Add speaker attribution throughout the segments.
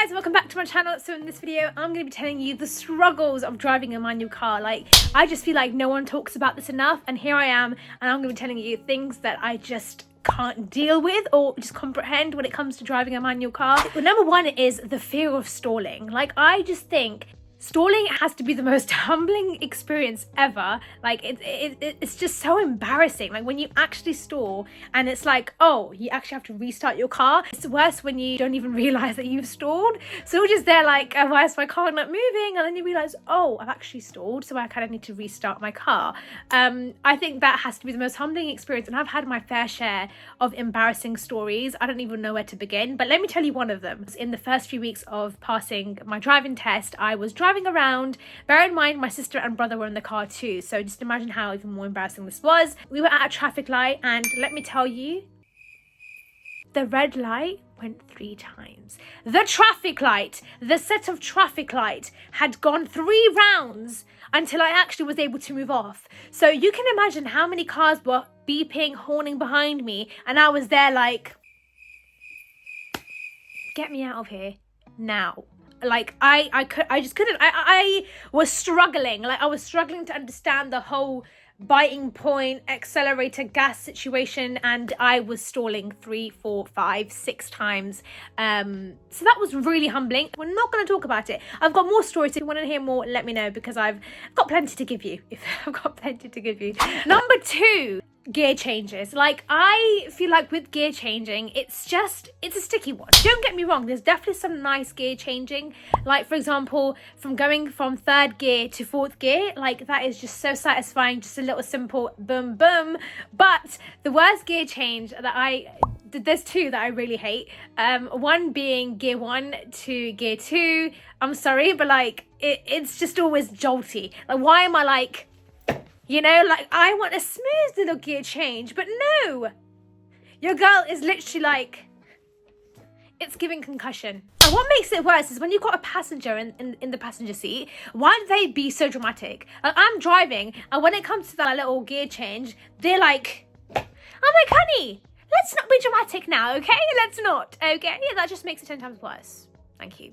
Speaker 1: Hi guys, welcome back to my channel. So in this video I'm going to be telling you the struggles of driving a manual car. Like, I just feel like no one talks about this enough, and here I am, and I'm going to be telling you things that I just can't deal with or just comprehend when it comes to driving a manual car. Well, number one is the fear of stalling. Like, I just think stalling has to be the most humbling experience ever. Like, it's just so embarrassing. Like, when you actually stall and it's like, oh, you actually have to restart your car. It's worse when you don't even realize that you've stalled. So you're just there like, oh, why is my car not moving? And then you realize, oh, I've actually stalled, so I kind of need to restart my car. I think that has to be the most humbling experience, and I've had my fair share of embarrassing stories. I don't even know where to begin, but let me tell you one of them. In the first few weeks of passing my driving test, I was driving around. Bear in mind, my sister and brother were in the car too, so just imagine how even more embarrassing this was. We were at a traffic light, and let me tell you, the red light went 3 times. The traffic light, the set of traffic light had gone 3 rounds until I actually was able to move off. So you can imagine how many cars were beeping, horning behind me, and I was there like, get me out of here now. Like, I just couldn't. I was struggling. Like, I was struggling to understand the whole biting point, accelerator, gas situation, and I was stalling 3, 4, 5, 6 times. So that was really humbling. We're not going to talk about it. I've got more stories. If you want to hear more, let me know, because I've got plenty to give you. I've got plenty to give you. Number 2. Gear changes. Like, I feel like with gear changing, it's a sticky one. Don't get me wrong, there's definitely some nice gear changing. Like, for example, from going from 3rd gear to 4th gear, like, that is just so satisfying. Just a little simple boom boom. But the worst gear change that there's 2 that I really hate. One being gear 1 to gear 2. I'm sorry, but like, it's just always jolty. Like, why am I like, you know, like, I want a smooth little gear change, but no, your girl is literally like, it's giving concussion. And what makes it worse is when you've got a passenger in the passenger seat, why do they be so dramatic? Like, I'm driving, and when it comes to that little gear change, they're like, I'm like, honey, let's not be dramatic now, okay? Let's not, okay? Yeah, that just makes it 10 times worse. Thank you.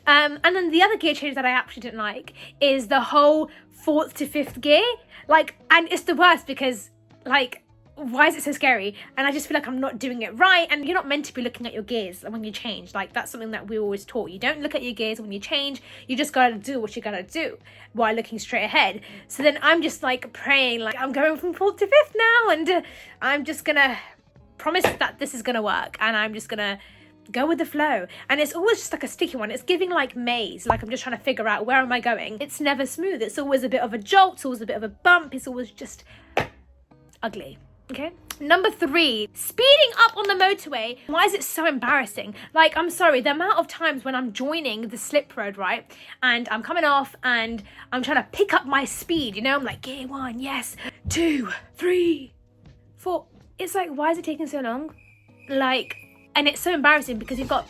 Speaker 1: And then the other gear change that I actually didn't like is the whole 4th to 5th gear. Like, and it's the worst because, like, why is it so scary? And I just feel like I'm not doing it right. And you're not meant to be looking at your gears when you change. Like, that's something that we always taught. You don't look at your gears when you change. You just gotta do what you gotta do while looking straight ahead. So then I'm just like praying, like, I'm going from 4th to 5th now, and I'm just gonna promise that this is gonna work, and I'm just gonna go with the flow. And it's always just like a sticky one. It's giving like maze. Like, I'm just trying to figure out, where am I going? It's never smooth. It's always a bit of a jolt. It's always a bit of a bump. It's always just ugly. Okay. Number 3, speeding up on the motorway. Why is it so embarrassing? Like, I'm sorry, the amount of times when I'm joining the slip road, right, and I'm coming off and I'm trying to pick up my speed, you know, I'm like, gear 1, yes, 2, 3, 4. It's like, why is it taking so long? Like, and it's so embarrassing because you've got,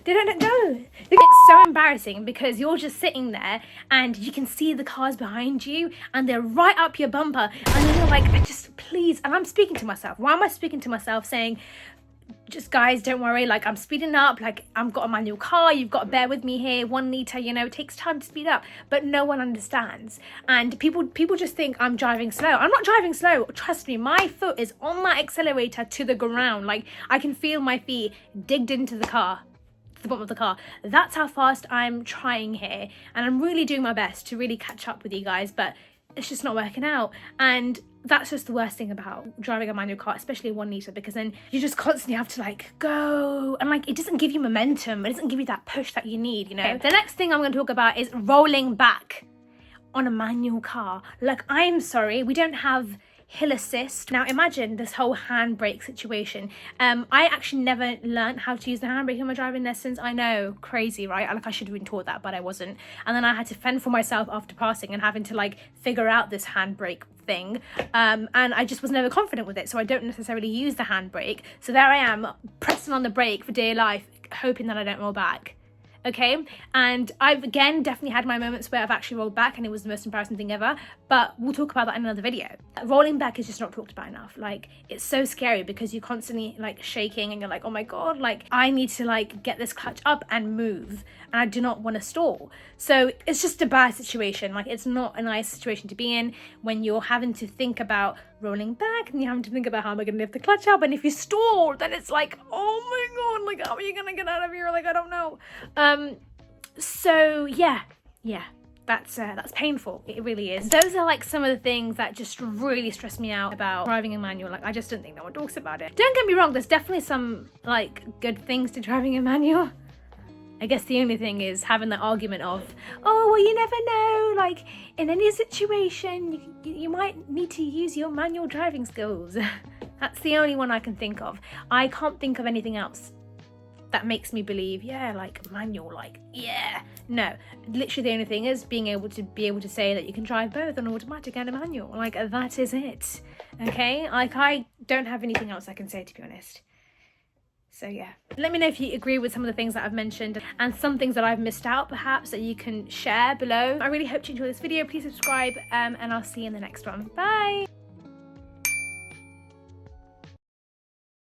Speaker 1: they don't know. It's so embarrassing because you're just sitting there and you can see the cars behind you and they're right up your bumper, and then you're like, I just, please. And I'm speaking to myself. Why am I speaking to myself, saying, just guys, don't worry, like, I'm speeding up, like, I've got a manual car, you've got to bear with me here, 1 litre, you know, it takes time to speed up. But no one understands, and people just think I'm driving slow. I'm not driving slow. Trust me, my foot is on that accelerator to the ground. Like, I can feel my feet digged into the car, to the bottom of the car. That's how fast I'm trying here, and I'm really doing my best to really catch up with you guys, but it's just not working out. And that's just the worst thing about driving a manual car, especially 1 litre, because then you just constantly have to like go, and like, it doesn't give you momentum. It doesn't give you that push that you need, you know. Okay. The next thing I'm going to talk about is rolling back on a manual car. Like, I'm sorry, we don't have hill assist. Now imagine this whole handbrake situation. I actually never learned how to use the handbrake in my driving lessons. I know, crazy, right? Like, I should have been taught that, but I wasn't. And then I had to fend for myself after passing and having to like figure out this handbrake thing. And I just was never confident with it, so I don't necessarily use the handbrake. So there I am, pressing on the brake for dear life, hoping that I don't roll back. okay? And I've, again, definitely had my moments where I've actually rolled back and it was the most embarrassing thing ever, but we'll talk about that in another video. Rolling back is just not talked about enough. Like, it's so scary because you're constantly like shaking and you're like, oh my God, like I need to like get this clutch up and move, and I do not want to stall. So it's just a bad situation. Like, it's not a nice situation to be in when you're having to think about rolling back and you're having to think about how am I going to lift the clutch up, and if you stall, then it's like, oh my God, like how are you going to get out of here? Like, I don't know. So yeah, that's painful. It really is. Those are like some of the things that just really stress me out about driving a manual. Like, I just don't think no one talks about it. Don't get me wrong, there's definitely some like good things to driving a manual. I guess the only thing is having that argument of, oh, well, you never know, like in any situation you might need to use your manual driving skills. That's the only one I can think of. I can't think of anything else that makes me believe, yeah, like manual, like, yeah. No, literally the only thing is being able to say that you can drive both an automatic and a manual. Like, that is it, okay? Like, I don't have anything else I can say, to be honest. So yeah, let me know if you agree with some of the things that I've mentioned and some things that I've missed out perhaps that you can share below. I really hope you enjoyed this video. Please subscribe and I'll see you in the next one. Bye.